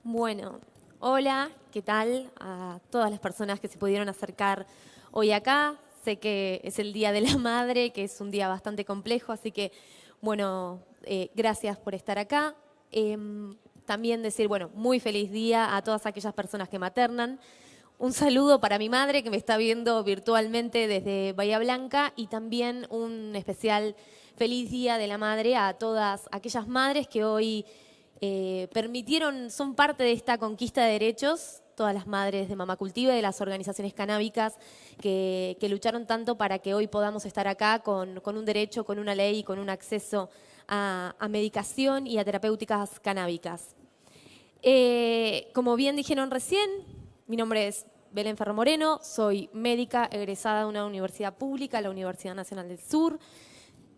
Bueno, hola, ¿qué tal? A todas las personas que se pudieron acercar hoy acá. Sé que es el Día de la Madre, que es un día bastante complejo, así que, bueno, gracias por estar acá. También decir, bueno, muy feliz día a todas aquellas personas que maternan. Un saludo para mi madre que me está viendo virtualmente desde Bahía Blanca y también un especial feliz Día de la Madre a todas aquellas madres que hoy son parte de esta conquista de derechos, todas las madres de Mamá Cultiva y de las organizaciones canábicas que lucharon tanto para que hoy podamos estar acá con un derecho, con una ley y con un acceso a medicación y a terapéuticas canábicas. Como bien dijeron recién, mi nombre es Belén Ferro Moreno, soy médica egresada de una universidad pública, la Universidad Nacional del Sur.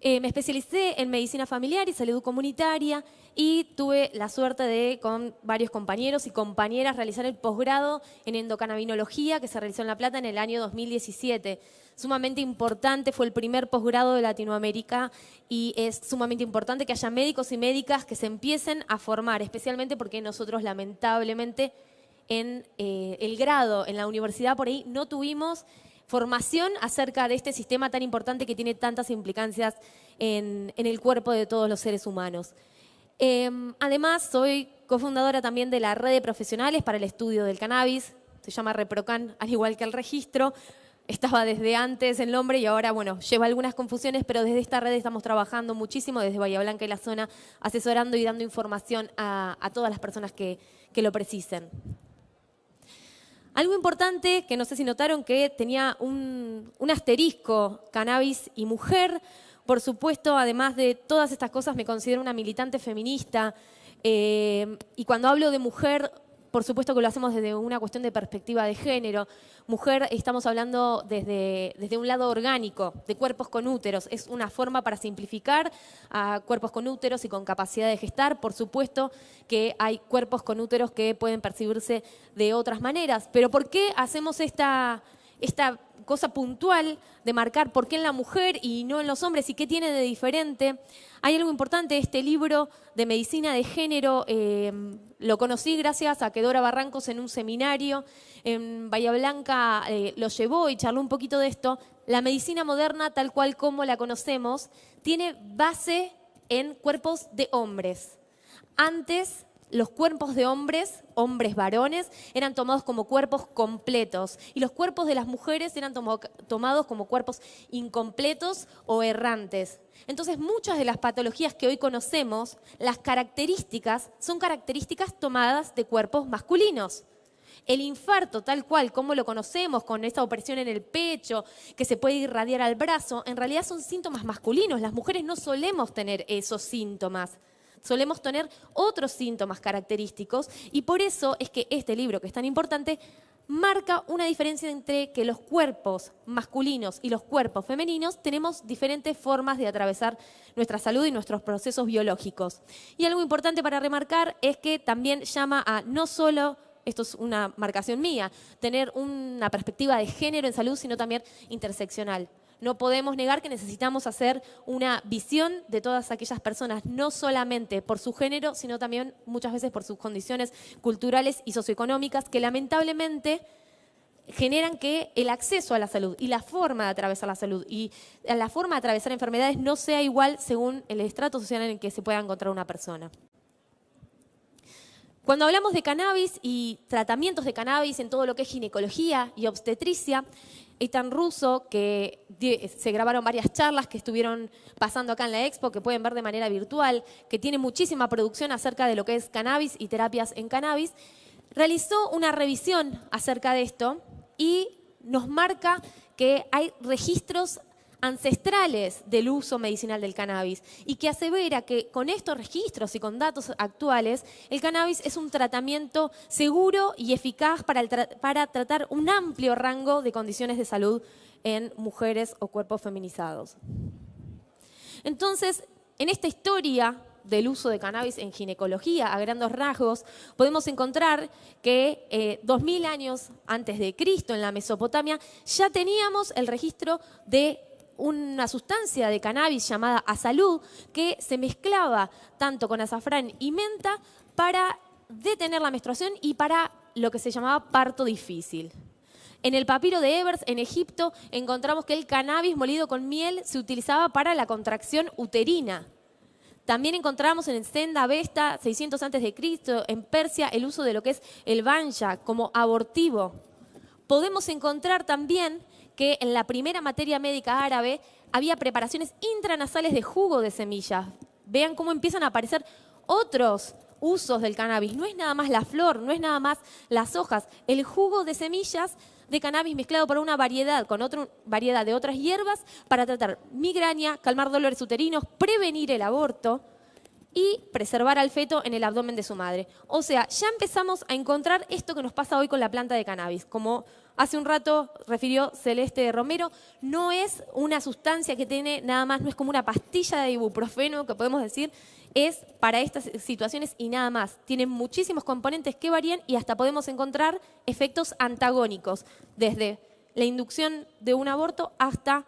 Me especialicé en medicina familiar y salud comunitaria y tuve la suerte de, con varios compañeros y compañeras, realizar el posgrado en endocannabinología que se realizó en La Plata en el año 2017. Sumamente importante, fue el primer posgrado de Latinoamérica y es sumamente importante que haya médicos y médicas que se empiecen a formar, especialmente porque nosotros lamentablemente en el grado, en la universidad por ahí, no tuvimos formación acerca de este sistema tan importante que tiene tantas implicancias en el cuerpo de todos los seres humanos. Además, soy cofundadora también de la red de profesionales para el estudio del cannabis, se llama ReproCan, al igual que el registro. Estaba desde antes el nombre y ahora, bueno, lleva algunas confusiones, pero desde esta red estamos trabajando muchísimo, desde Bahía Blanca y la zona, asesorando y dando información a todas las personas que lo precisen. Algo importante, que no sé si notaron, que tenía un asterisco, cannabis y mujer. Por supuesto, además de todas estas cosas, me considero una militante feminista. Y cuando hablo de mujer, por supuesto que lo hacemos desde una cuestión de perspectiva de género. Mujer, estamos hablando desde un lado orgánico, de cuerpos con úteros. Es una forma para simplificar a cuerpos con úteros y con capacidad de gestar. Por supuesto que hay cuerpos con úteros que pueden percibirse de otras maneras. Pero ¿por qué hacemos esta cosa puntual de marcar por qué en la mujer y no en los hombres y qué tiene de diferente? Hay algo importante, este libro de medicina de género lo conocí gracias a que Dora Barrancos en un seminario en Bahía Blanca lo llevó y charló un poquito de esto. La medicina moderna, tal cual como la conocemos, tiene base en cuerpos de hombres. Antes, los cuerpos de hombres varones, eran tomados como cuerpos completos y los cuerpos de las mujeres eran tomados como cuerpos incompletos o errantes. Entonces, muchas de las patologías que hoy conocemos, las características, son características tomadas de cuerpos masculinos. El infarto, tal cual como lo conocemos, con esa opresión en el pecho, que se puede irradiar al brazo, en realidad son síntomas masculinos. Las mujeres no solemos tener esos síntomas. Solemos tener otros síntomas característicos y por eso es que este libro, que es tan importante, marca una diferencia entre que los cuerpos masculinos y los cuerpos femeninos tenemos diferentes formas de atravesar nuestra salud y nuestros procesos biológicos. Y algo importante para remarcar es que también llama a no solo, esto es una marcación mía, tener una perspectiva de género en salud, sino también interseccional. No podemos negar que necesitamos hacer una visión de todas aquellas personas, no solamente por su género, sino también muchas veces por sus condiciones culturales y socioeconómicas que lamentablemente generan que el acceso a la salud y la forma de atravesar la salud y la forma de atravesar enfermedades no sea igual según el estrato social en el que se pueda encontrar una persona. Cuando hablamos de cannabis y tratamientos de cannabis en todo lo que es ginecología y obstetricia, Eitan Russo, que se grabaron varias charlas que estuvieron pasando acá en la Expo, que pueden ver de manera virtual, que tiene muchísima producción acerca de lo que es cannabis y terapias en cannabis, realizó una revisión acerca de esto y nos marca que hay registros ancestrales del uso medicinal del cannabis y que asevera que con estos registros y con datos actuales, el cannabis es un tratamiento seguro y eficaz para tratar un amplio rango de condiciones de salud en mujeres o cuerpos feminizados. Entonces, en esta historia del uso de cannabis en ginecología, a grandes rasgos, podemos encontrar que 2000 años antes de Cristo, en la Mesopotamia, ya teníamos el registro de una sustancia de cannabis llamada azalú que se mezclaba tanto con azafrán y menta para detener la menstruación y para lo que se llamaba parto difícil. En el papiro de Ebers, en Egipto, encontramos que el cannabis molido con miel se utilizaba para la contracción uterina. También encontramos en el Senda Avesta, 600 a.C., en Persia, el uso de lo que es el banja como abortivo. Podemos encontrar también que en la primera materia médica árabe había preparaciones intranasales de jugo de semillas. Vean cómo empiezan a aparecer otros usos del cannabis. No es nada más la flor, no es nada más las hojas. El jugo de semillas de cannabis mezclado por una variedad con otra variedad de otras hierbas para tratar migraña, calmar dolores uterinos, prevenir el aborto y preservar al feto en el abdomen de su madre. O sea, ya empezamos a encontrar esto que nos pasa hoy con la planta de cannabis. Como hace un rato refirió Celeste Romero, no es una sustancia que tiene nada más, no es como una pastilla de ibuprofeno que podemos decir, es para estas situaciones y nada más. Tiene muchísimos componentes que varían y hasta podemos encontrar efectos antagónicos, desde la inducción de un aborto hasta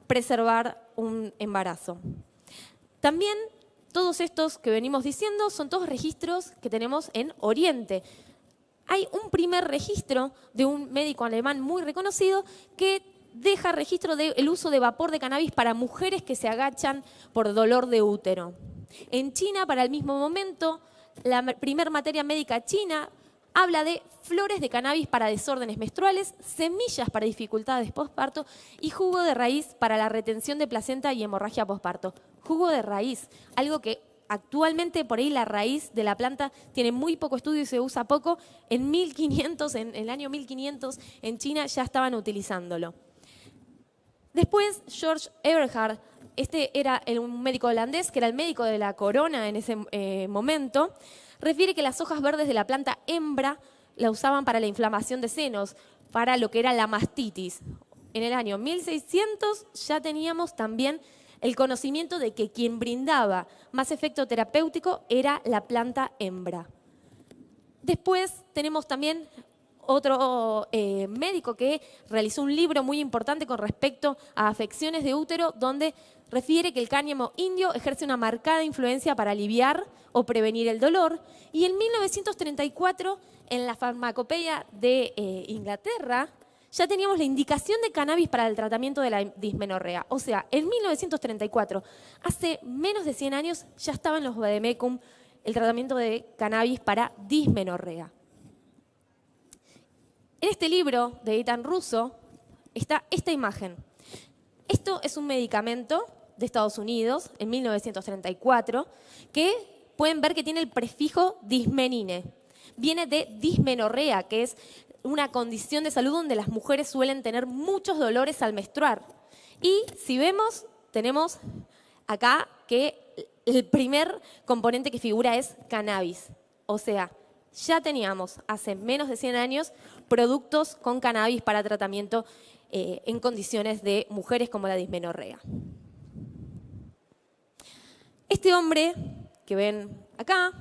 preservar un embarazo. También todos estos que venimos diciendo son todos registros que tenemos en Oriente. Hay un primer registro de un médico alemán muy reconocido que deja registro del uso de vapor de cannabis para mujeres que se agachan por dolor de útero. En China, para el mismo momento, la primer materia médica china habla de flores de cannabis para desórdenes menstruales, semillas para dificultades postparto y jugo de raíz para la retención de placenta y hemorragia postparto. Jugo de raíz, algo que actualmente por ahí la raíz de la planta tiene muy poco estudio y se usa poco. En 1500, en el año 1500, en China ya estaban utilizándolo. Después, George Eberhard, este era un médico holandés, que era el médico de la corona en ese momento, refiere que las hojas verdes de la planta hembra la usaban para la inflamación de senos, para lo que era la mastitis. En el año 1600 ya teníamos también el conocimiento de que quien brindaba más efecto terapéutico era la planta hembra. Después tenemos también otro médico que realizó un libro muy importante con respecto a afecciones de útero, donde refiere que el cáñamo indio ejerce una marcada influencia para aliviar o prevenir el dolor. Y en 1934, en la Farmacopeia de Inglaterra, ya teníamos la indicación de cannabis para el tratamiento de la dismenorrea. O sea, en 1934, hace menos de 100 años, ya estaba en los vademecum el tratamiento de cannabis para dismenorrea. En este libro de Ethan Russo está esta imagen. Esto es un medicamento de Estados Unidos en 1934 que pueden ver que tiene el prefijo dismenine. Viene de dismenorrea, que es una condición de salud donde las mujeres suelen tener muchos dolores al menstruar. Y si vemos, tenemos acá que el primer componente que figura es cannabis. O sea, ya teníamos hace menos de 100 años productos con cannabis para tratamiento en condiciones de mujeres como la dismenorrea. Este hombre que ven acá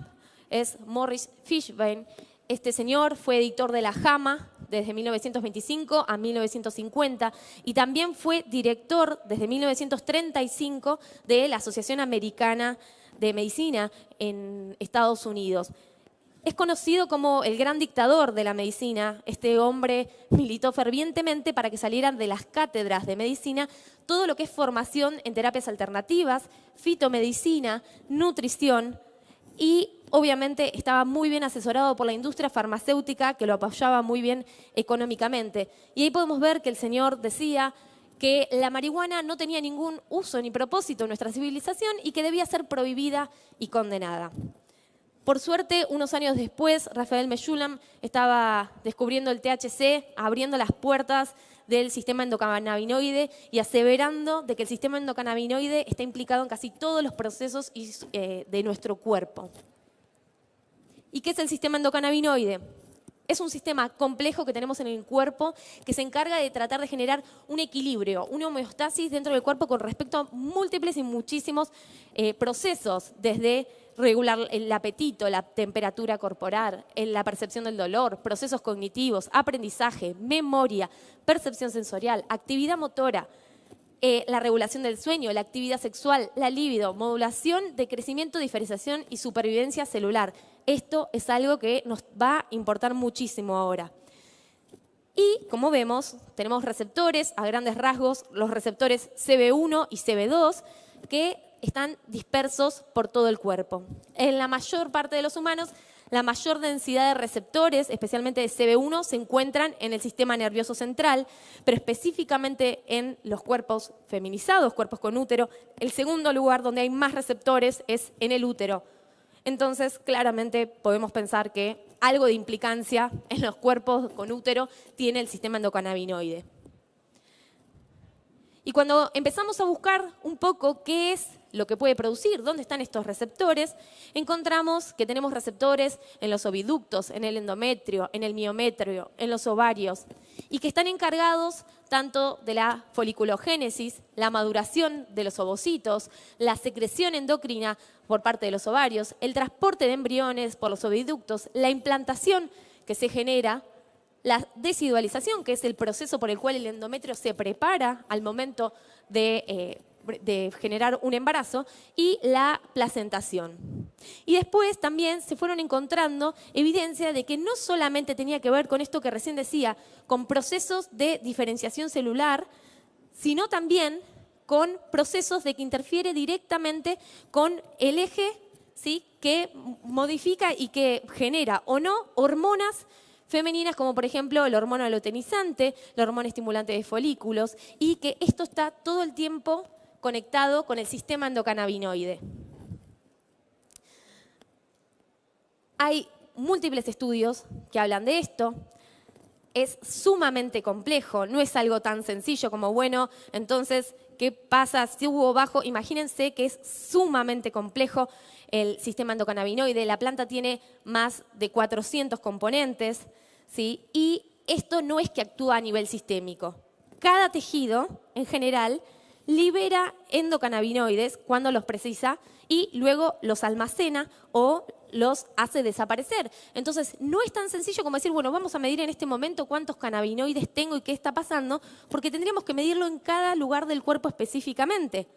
es Morris Fishbein. Este señor fue editor de la JAMA desde 1925 a 1950 y también fue director desde 1935 de la Asociación Americana de Medicina en Estados Unidos. Es conocido como el gran dictador de la medicina. Este hombre militó fervientemente para que salieran de las cátedras de medicina todo lo que es formación en terapias alternativas, fitomedicina, nutrición y obviamente estaba muy bien asesorado por la industria farmacéutica que lo apoyaba muy bien económicamente. Y ahí podemos ver que el señor decía que la marihuana no tenía ningún uso ni propósito en nuestra civilización y que debía ser prohibida y condenada. Por suerte, unos años después, Raphael Mechoulam estaba descubriendo el THC, abriendo las puertas del sistema endocannabinoide y aseverando de que el sistema endocannabinoide está implicado en casi todos los procesos de nuestro cuerpo. ¿Y qué es el sistema endocannabinoide? Es un sistema complejo que tenemos en el cuerpo que se encarga de tratar de generar un equilibrio, una homeostasis dentro del cuerpo con respecto a múltiples y muchísimos procesos, desde regular el apetito, la temperatura corporal, la percepción del dolor, procesos cognitivos, aprendizaje, memoria, percepción sensorial, actividad motora, la regulación del sueño, la actividad sexual, la libido, modulación de crecimiento, diferenciación y supervivencia celular. Esto es algo que nos va a importar muchísimo ahora. Y como vemos, tenemos receptores, a grandes rasgos, los receptores CB1 y CB2, que están dispersos por todo el cuerpo. En la mayor parte de los humanos, la mayor densidad de receptores, especialmente de CB1, se encuentran en el sistema nervioso central, pero específicamente en los cuerpos feminizados, cuerpos con útero, el segundo lugar donde hay más receptores es en el útero. Entonces, claramente podemos pensar que algo de implicancia en los cuerpos con útero tiene el sistema endocannabinoide. Y cuando empezamos a buscar un poco qué es lo que puede producir, dónde están estos receptores, encontramos que tenemos receptores en los oviductos, en el endometrio, en el miometrio, en los ovarios, y que están encargados tanto de la foliculogénesis, la maduración de los ovocitos, la secreción endocrina por parte de los ovarios, el transporte de embriones por los oviductos, la implantación que se genera, la desidualización, que es el proceso por el cual el endometrio se prepara al momento de generar un embarazo, y la placentación. Y después también se fueron encontrando evidencia de que no solamente tenía que ver con esto que recién decía, con procesos de diferenciación celular, sino también con procesos de que interfiere directamente con el eje, ¿sí?, que modifica y que genera o no hormonas femeninas, como por ejemplo la hormona luteinizante, la hormona estimulante de folículos, y que esto está todo el tiempo conectado con el sistema endocannabinoide. Hay múltiples estudios que hablan de esto. Es sumamente complejo, no es algo tan sencillo como, bueno, entonces, ¿qué pasa si hubo bajo? Imagínense que es sumamente complejo el sistema endocannabinoide. La planta tiene más de 400 componentes, ¿sí? Y esto no es que actúa a nivel sistémico. Cada tejido, en general, libera endocannabinoides cuando los precisa y luego los almacena o los hace desaparecer. Entonces, no es tan sencillo como decir, bueno, vamos a medir en este momento cuántos cannabinoides tengo y qué está pasando, porque tendríamos que medirlo en cada lugar del cuerpo específicamente.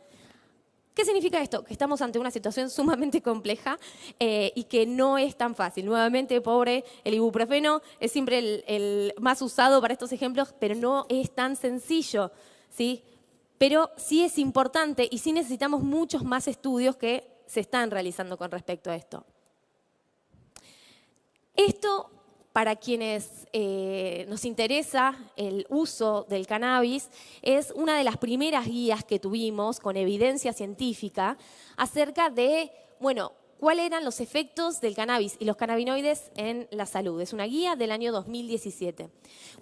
¿Qué significa esto? Que estamos ante una situación sumamente compleja y que no es tan fácil. Nuevamente, pobre, el ibuprofeno es siempre el más usado para estos ejemplos, pero no es tan sencillo, ¿sí? Pero sí es importante y sí necesitamos muchos más estudios que se están realizando con respecto a esto. Esto, para quienes nos interesa el uso del cannabis, es una de las primeras guías que tuvimos con evidencia científica acerca de, bueno, cuáles eran los efectos del cannabis y los cannabinoides en la salud. Es una guía del año 2017.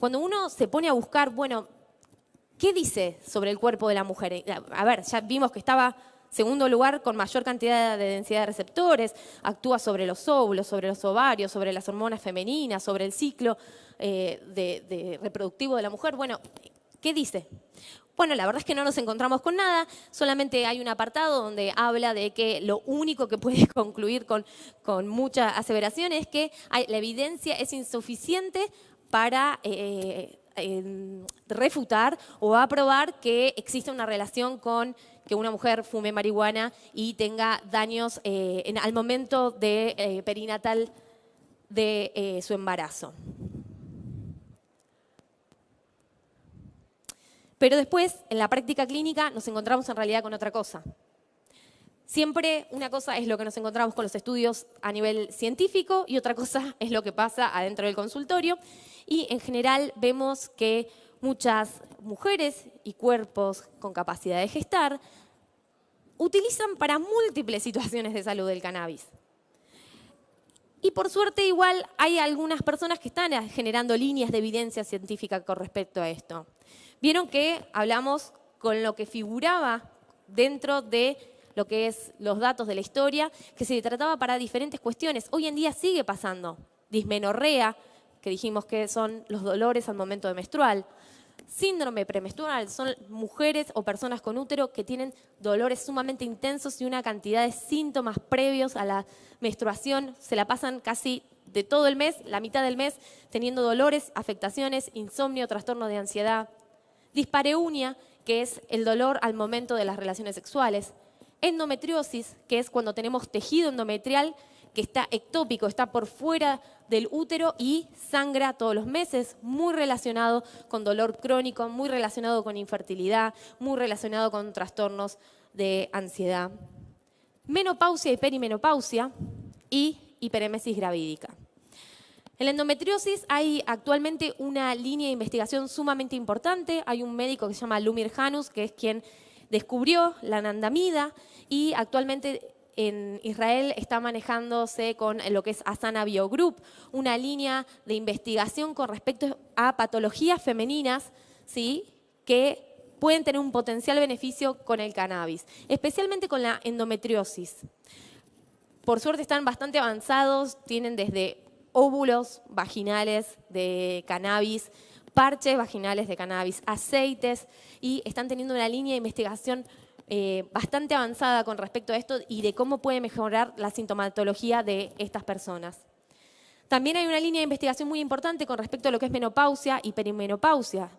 Cuando uno se pone a buscar, bueno, ¿qué dice sobre el cuerpo de la mujer? A ver, ya vimos que estaba segundo lugar con mayor cantidad de densidad de receptores, actúa sobre los óvulos, sobre los ovarios, sobre las hormonas femeninas, sobre el ciclo reproductivo de la mujer. Bueno, ¿qué dice? Bueno, la verdad es que no nos encontramos con nada, solamente hay un apartado donde habla de que lo único que puede concluir con mucha aseveración es que la evidencia es insuficiente para refutar o aprobar que existe una relación con que una mujer fume marihuana y tenga daños al momento perinatal de su embarazo. Pero después, en la práctica clínica, nos encontramos en realidad con otra cosa. Siempre una cosa es lo que nos encontramos con los estudios a nivel científico y otra cosa es lo que pasa adentro del consultorio. Y en general vemos que muchas mujeres y cuerpos con capacidad de gestar utilizan para múltiples situaciones de salud el cannabis. Y por suerte igual hay algunas personas que están generando líneas de evidencia científica con respecto a esto. Vieron que hablamos con lo que figuraba dentro de lo que es los datos de la historia, que se trataba para diferentes cuestiones. Hoy en día sigue pasando. Dismenorrea, que dijimos que son los dolores al momento de menstrual. Síndrome premenstrual, son mujeres o personas con útero que tienen dolores sumamente intensos y una cantidad de síntomas previos a la menstruación. Se la pasan casi de todo el mes, la mitad del mes, teniendo dolores, afectaciones, insomnio, trastorno de ansiedad. Dispareunia, que es el dolor al momento de las relaciones sexuales. Endometriosis, que es cuando tenemos tejido endometrial que está ectópico, está por fuera del útero y sangra todos los meses, muy relacionado con dolor crónico, muy relacionado con infertilidad, muy relacionado con trastornos de ansiedad. Menopausia y perimenopausia y hiperémesis gravídica. En la endometriosis hay actualmente una línea de investigación sumamente importante. Hay un médico que se llama Lumir Janus, que es quien descubrió la anandamida y actualmente en Israel está manejándose con lo que es Asana Biogroup, una línea de investigación con respecto a patologías femeninas, ¿sí?, que pueden tener un potencial beneficio con el cannabis, especialmente con la endometriosis. Por suerte están bastante avanzados, tienen desde óvulos vaginales de cannabis, parches vaginales de cannabis, aceites, y están teniendo una línea de investigación bastante avanzada con respecto a esto y de cómo puede mejorar la sintomatología de estas personas. También hay una línea de investigación muy importante con respecto a lo que es menopausia y perimenopausia.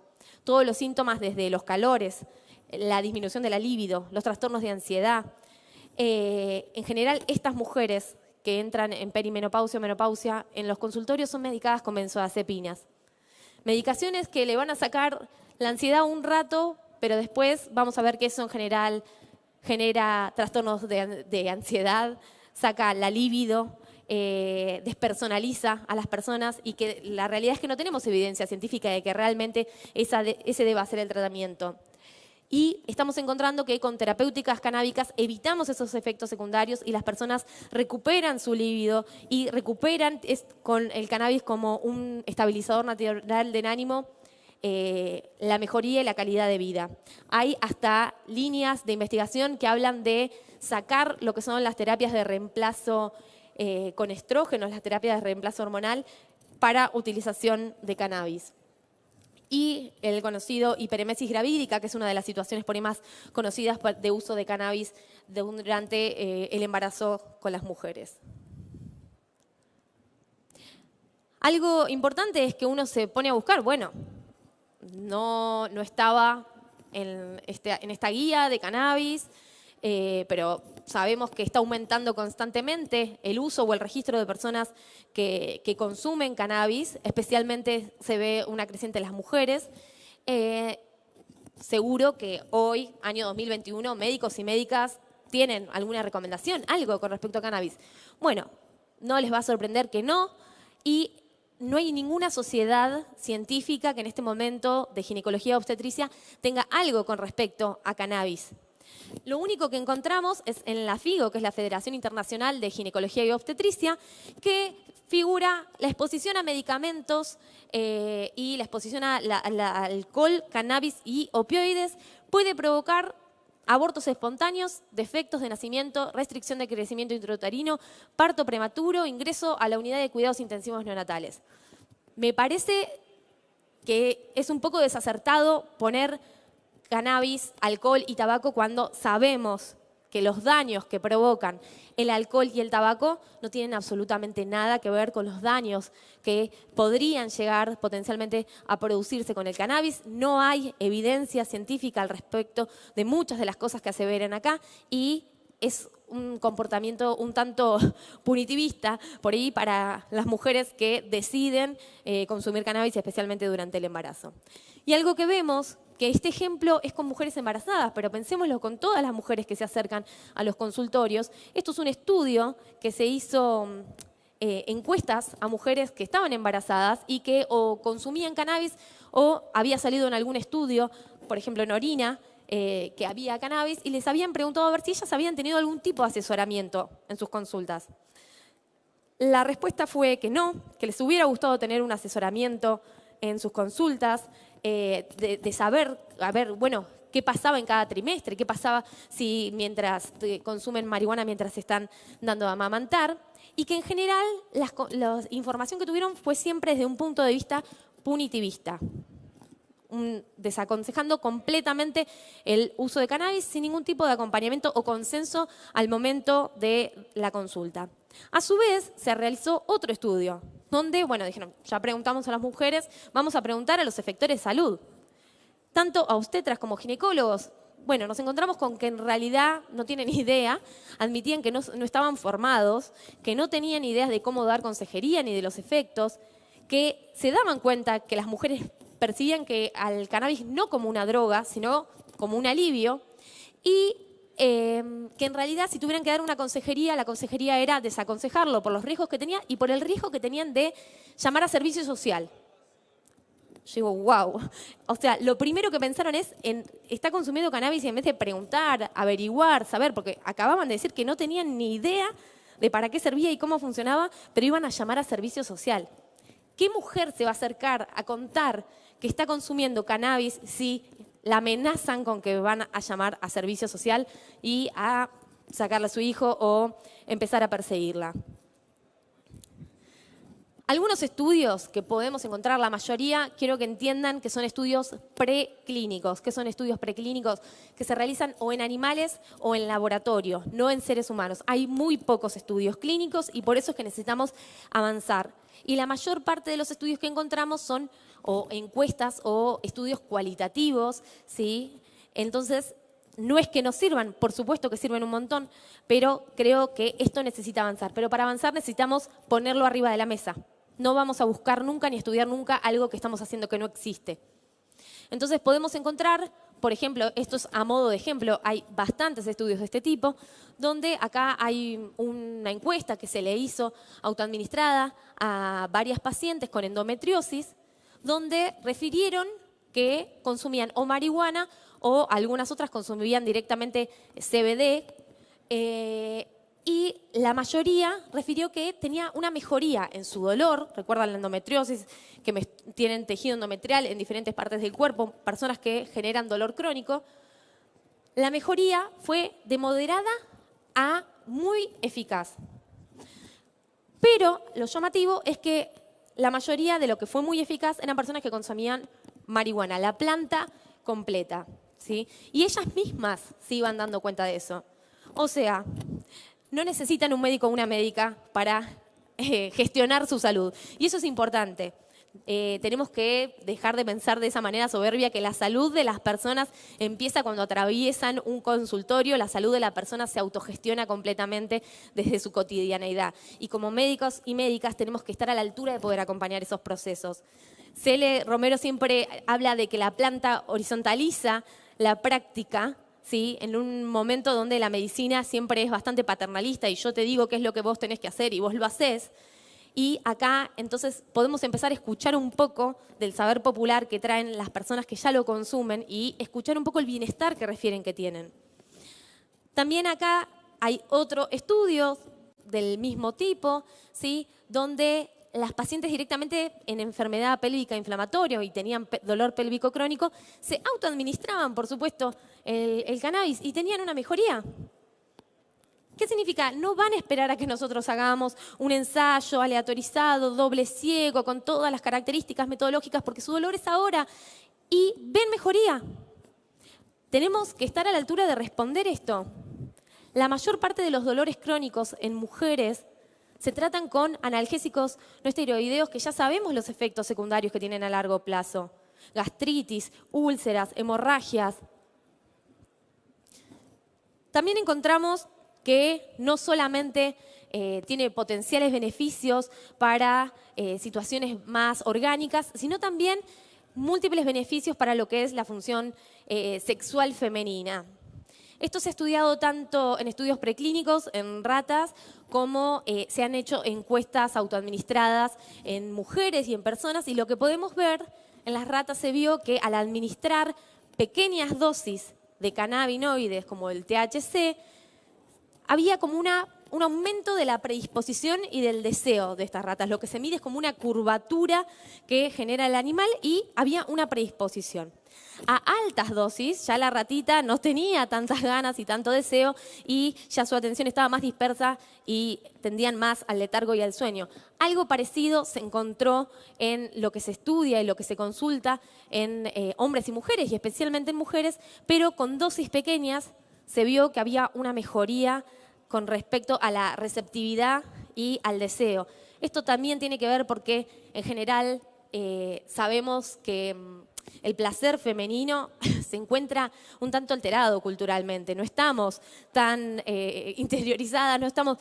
Todos los síntomas desde los calores, la disminución de la libido, los trastornos de ansiedad. En general, estas mujeres que entran en perimenopausia o menopausia en los consultorios son medicadas con benzodiazepinas. Medicaciones que le van a sacar la ansiedad un rato, pero después vamos a ver que eso en general genera trastornos de ansiedad, saca la libido, despersonaliza a las personas y que la realidad es que no tenemos evidencia científica de que realmente ese deba ser el tratamiento. Y estamos encontrando que con terapéuticas canábicas evitamos esos efectos secundarios y las personas recuperan su libido y recuperan con el cannabis como un estabilizador natural del ánimo la mejoría y la calidad de vida. Hay hasta líneas de investigación que hablan de sacar lo que son las terapias de reemplazo con estrógenos, las terapias de reemplazo hormonal para utilización de cannabis. Y el conocido hiperémesis gravídica, que es una de las situaciones por ahí más conocidas de uso de cannabis durante el embarazo con las mujeres. Algo importante es que uno se pone a buscar, bueno, no estaba en esta guía de cannabis, pero sabemos que está aumentando constantemente el uso o el registro de personas que consumen cannabis, especialmente se ve una creciente en las mujeres. Seguro que hoy, año 2021, médicos y médicas tienen alguna recomendación, algo con respecto a cannabis. Bueno, no les va a sorprender que no, y no hay ninguna sociedad científica que en este momento de ginecología obstetricia tenga algo con respecto a cannabis. Lo único que encontramos es en la FIGO, que es la Federación Internacional de Ginecología y Obstetricia, que figura la exposición a medicamentos y la exposición a alcohol, cannabis y opioides puede provocar abortos espontáneos, defectos de nacimiento, restricción de crecimiento intrauterino, parto prematuro, ingreso a la unidad de cuidados intensivos neonatales. Me parece que es un poco desacertado poner cannabis, alcohol y tabaco cuando sabemos que los daños que provocan el alcohol y el tabaco no tienen absolutamente nada que ver con los daños que podrían llegar potencialmente a producirse con el cannabis. No hay evidencia científica al respecto de muchas de las cosas que aseveran acá y es un comportamiento un tanto punitivista por ahí para las mujeres que deciden consumir cannabis, especialmente durante el embarazo. Y algo que vemos, que este ejemplo es con mujeres embarazadas, pero pensémoslo con todas las mujeres que se acercan a los consultorios. Esto es un estudio que se hizo encuestas a mujeres que estaban embarazadas y que o consumían cannabis o había salido en algún estudio, por ejemplo en orina, que había cannabis y les habían preguntado a ver si ellas habían tenido algún tipo de asesoramiento en sus consultas. La respuesta fue que no, que les hubiera gustado tener un asesoramiento en sus consultas, de saber, a ver, bueno, qué pasaba en cada trimestre, qué pasaba si mientras consumen marihuana mientras se están dando a amamantar, y que en general la información que tuvieron fue siempre desde un punto de vista punitivista, desaconsejando completamente el uso de cannabis sin ningún tipo de acompañamiento o consenso al momento de la consulta. A su vez, se realizó otro estudio, donde, bueno, dijeron, ya preguntamos a las mujeres, vamos a preguntar a los efectores de salud, tanto a obstetras como ginecólogos. bueno, nos encontramos con que en realidad no tienen idea, admitían que no estaban formados, que no tenían ideas de cómo dar consejería ni de los efectos, que se daban cuenta que las mujeres percibían que al cannabis no como una droga, sino como un alivio, y que en realidad si tuvieran que dar una consejería, la consejería era desaconsejarlo por los riesgos que tenía y por el riesgo que tenían de llamar a servicio social. Yo digo, wow. O sea, lo primero que pensaron es en está consumiendo cannabis y en vez de preguntar, averiguar, saber, porque acababan de decir que no tenían ni idea de para qué servía y cómo funcionaba, pero iban a llamar a servicio social. ¿Qué mujer se va a acercar a contar que está consumiendo cannabis si la amenazan con que van a llamar a servicio social y a sacarle a su hijo o empezar a perseguirla? Algunos estudios que podemos encontrar, la mayoría, quiero que entiendan que son estudios preclínicos. ¿Qué son estudios preclínicos? Que se realizan o en animales o en laboratorio, no en seres humanos. Hay muy pocos estudios clínicos y por eso es que necesitamos avanzar. Y la mayor parte de los estudios que encontramos son o encuestas o estudios cualitativos, ¿sí? Entonces, no es que no sirvan, por supuesto que sirven un montón, pero creo que esto necesita avanzar. Pero para avanzar necesitamos ponerlo arriba de la mesa. No vamos a buscar nunca ni estudiar nunca algo que estamos haciendo que no existe. Entonces podemos encontrar, por ejemplo, esto es a modo de ejemplo, hay bastantes estudios de este tipo, donde acá hay una encuesta que se le hizo autoadministrada a varias pacientes con endometriosis, donde refirieron que consumían o marihuana o algunas otras consumían directamente CBD, y la mayoría refirió que tenía una mejoría en su dolor. Recuerdan la endometriosis, que tienen tejido endometrial en diferentes partes del cuerpo, personas que generan dolor crónico. La mejoría fue de moderada a muy eficaz. Pero lo llamativo es que la mayoría de lo que fue muy eficaz eran personas que consumían marihuana, la planta completa, ¿sí? Y ellas mismas se iban dando cuenta de eso. O sea, no necesitan un médico o una médica para gestionar su salud. Y eso es importante. Tenemos que dejar de pensar de esa manera soberbia que la salud de las personas empieza cuando atraviesan un consultorio, la salud de la persona se autogestiona completamente desde su cotidianeidad. Y como médicos y médicas tenemos que estar a la altura de poder acompañar esos procesos. Cele Romero siempre habla de que la planta horizontaliza la práctica, ¿sí? En un momento donde la medicina siempre es bastante paternalista y yo te digo qué es lo que vos tenés que hacer y vos lo hacés. Y acá entonces podemos empezar a escuchar un poco del saber popular que traen las personas que ya lo consumen y escuchar un poco el bienestar que refieren que tienen. También acá hay otro estudio del mismo tipo, ¿sí? Donde las pacientes directamente en enfermedad pélvica inflamatoria y tenían dolor pélvico crónico, se autoadministraban, por supuesto, el cannabis y tenían una mejoría. ¿Qué significa? No van a esperar a que nosotros hagamos un ensayo aleatorizado, doble ciego, con todas las características metodológicas, porque su dolor es ahora y ven mejoría. Tenemos que estar a la altura de responder esto. La mayor parte de los dolores crónicos en mujeres se tratan con analgésicos no esteroideos que ya sabemos los efectos secundarios que tienen a largo plazo. Gastritis, úlceras, hemorragias. También encontramos que no solamente tiene potenciales beneficios para situaciones más orgánicas, sino también múltiples beneficios para lo que es la función sexual femenina. Esto se ha estudiado tanto en estudios preclínicos, en ratas, como se han hecho encuestas autoadministradas en mujeres y en personas, y lo que podemos ver en las ratas se vio que al administrar pequeñas dosis de cannabinoides como el THC, había como un aumento de la predisposición y del deseo de estas ratas. Lo que se mide es como una curvatura que genera el animal y había una predisposición. A altas dosis ya la ratita no tenía tantas ganas y tanto deseo y ya su atención estaba más dispersa y tendían más al letargo y al sueño. Algo parecido se encontró en lo que se estudia y lo que se consulta en hombres y mujeres, y especialmente en mujeres, pero con dosis pequeñas se vio que había una mejoría con respecto a la receptividad y al deseo. Esto también tiene que ver porque en general sabemos que el placer femenino se encuentra un tanto alterado culturalmente. No estamos tan interiorizadas, no estamos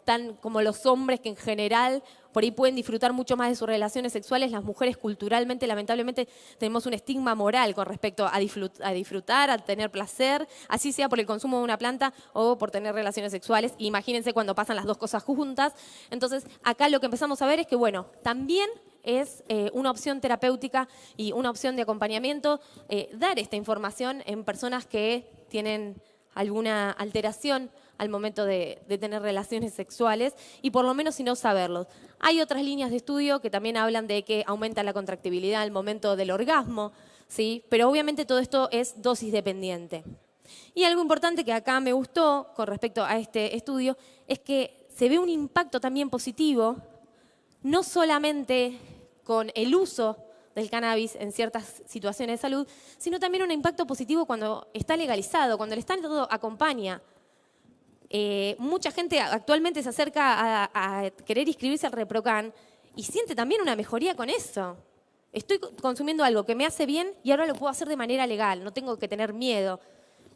tan como los hombres que en general por ahí pueden disfrutar mucho más de sus relaciones sexuales. Las mujeres culturalmente, lamentablemente, tenemos un estigma moral con respecto a disfrutar, a tener placer, así sea por el consumo de una planta o por tener relaciones sexuales. Imagínense cuando pasan las dos cosas juntas. Entonces, acá lo que empezamos a ver es que, bueno, también es una opción terapéutica y una opción de acompañamiento dar esta información en personas que tienen alguna alteración al momento de tener relaciones sexuales y por lo menos si no saberlo. Hay otras líneas de estudio que también hablan de que aumenta la contractibilidad al momento del orgasmo, ¿sí? Pero obviamente todo esto es dosis dependiente. Y algo importante que acá me gustó con respecto a este estudio es que se ve un impacto también positivo, no solamente con el uso del cannabis en ciertas situaciones de salud, sino también un impacto positivo cuando está legalizado, cuando el Estado acompaña. Mucha gente actualmente se acerca a querer inscribirse al ReproCan y siente también una mejoría con eso. Estoy consumiendo algo que me hace bien y ahora lo puedo hacer de manera legal, no tengo que tener miedo.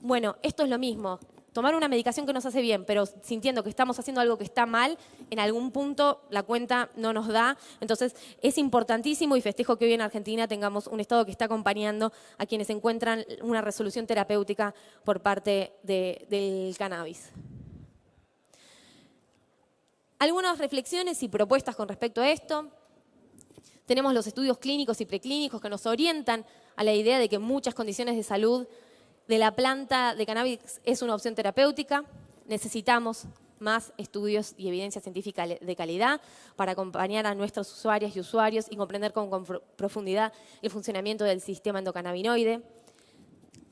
Bueno, esto es lo mismo. Tomar una medicación que nos hace bien, pero sintiendo que estamos haciendo algo que está mal, en algún punto la cuenta no nos da. Entonces, es importantísimo y festejo que hoy en Argentina tengamos un Estado que está acompañando a quienes encuentran una resolución terapéutica por parte del cannabis. Algunas reflexiones y propuestas con respecto a esto. Tenemos los estudios clínicos y preclínicos que nos orientan a la idea de que muchas condiciones de salud de la planta de cannabis es una opción terapéutica. Necesitamos más estudios y evidencia científica de calidad para acompañar a nuestros usuarias y usuarios y comprender con profundidad el funcionamiento del sistema endocannabinoide.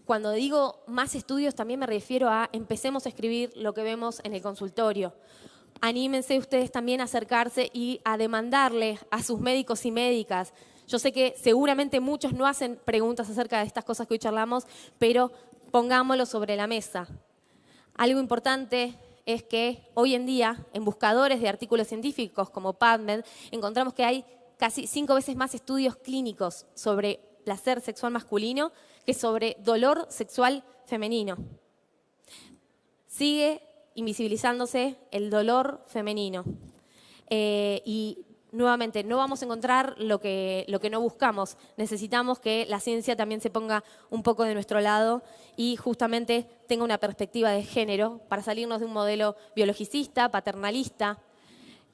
Cuando digo más estudios también me refiero a empecemos a escribir lo que vemos en el consultorio. Anímense ustedes también a acercarse y a demandarle a sus médicos y médicas. Yo sé que seguramente muchos no hacen preguntas acerca de estas cosas que hoy charlamos, pero pongámoslo sobre la mesa. Algo importante es que hoy en día, en buscadores de artículos científicos como PubMed, encontramos que hay casi 5 veces más estudios clínicos sobre placer sexual masculino que sobre dolor sexual femenino. Sigue invisibilizándose el dolor femenino. Y nuevamente, no vamos a encontrar lo que no buscamos. Necesitamos que la ciencia también se ponga un poco de nuestro lado y justamente tenga una perspectiva de género para salirnos de un modelo biologicista, paternalista.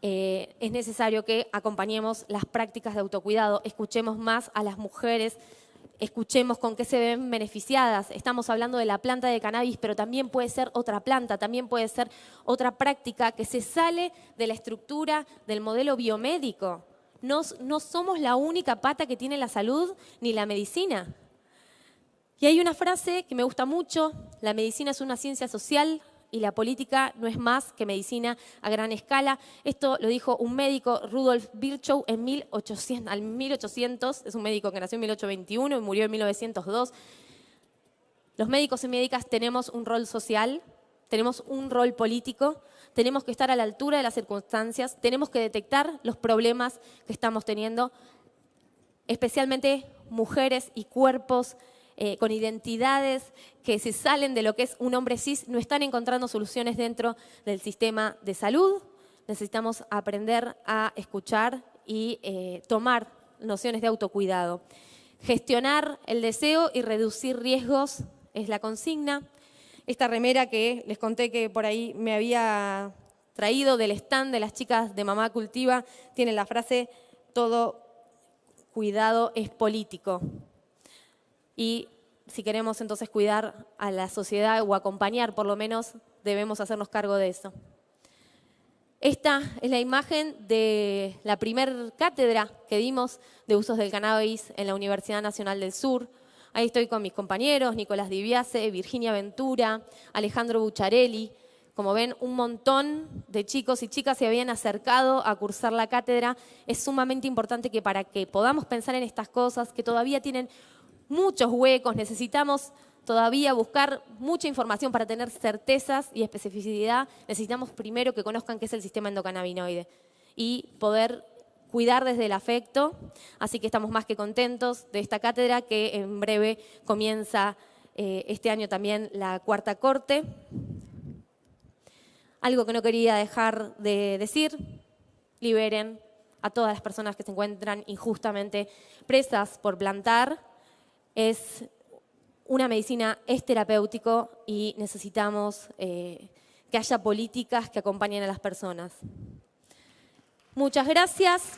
Es necesario que acompañemos las prácticas de autocuidado, escuchemos más a las mujeres, escuchemos con qué se ven beneficiadas. Estamos hablando de la planta de cannabis, pero también puede ser otra planta, también puede ser otra práctica que se sale de la estructura del modelo biomédico. No somos la única pata que tiene la salud ni la medicina. Y hay una frase que me gusta mucho: la medicina es una ciencia social y la política no es más que medicina a gran escala. Esto lo dijo un médico, Rudolf Virchow, en 1800. Es un médico que nació en 1821 y murió en 1902. Los médicos y médicas tenemos un rol social, tenemos un rol político, tenemos que estar a la altura de las circunstancias, tenemos que detectar los problemas que estamos teniendo, especialmente mujeres y cuerpos con identidades que se salen de lo que es un hombre cis, no están encontrando soluciones dentro del sistema de salud. Necesitamos aprender a escuchar y tomar nociones de autocuidado. Gestionar el deseo y reducir riesgos es la consigna. Esta remera que les conté que por ahí me había traído del stand de las chicas de Mamá Cultiva tiene la frase: todo cuidado es político. Y si queremos entonces cuidar a la sociedad o acompañar, por lo menos, debemos hacernos cargo de eso. Esta es la imagen de la primer cátedra que dimos de usos del cannabis en la Universidad Nacional del Sur. Ahí estoy con mis compañeros, Nicolás Dibiase, Virginia Ventura, Alejandro Bucciarelli. Como ven, un montón de chicos y chicas se habían acercado a cursar la cátedra. Es sumamente importante que para que podamos pensar en estas cosas, que todavía tienen muchos huecos, necesitamos todavía buscar mucha información para tener certezas y especificidad. Necesitamos primero que conozcan qué es el sistema endocannabinoide y poder cuidar desde el afecto, así que estamos más que contentos de esta cátedra que en breve comienza este año también la cuarta corte. Algo que no quería dejar de decir: liberen a todas las personas que se encuentran injustamente presas por plantar. Es una medicina, es terapéutico y necesitamos que haya políticas que acompañen a las personas. Muchas gracias.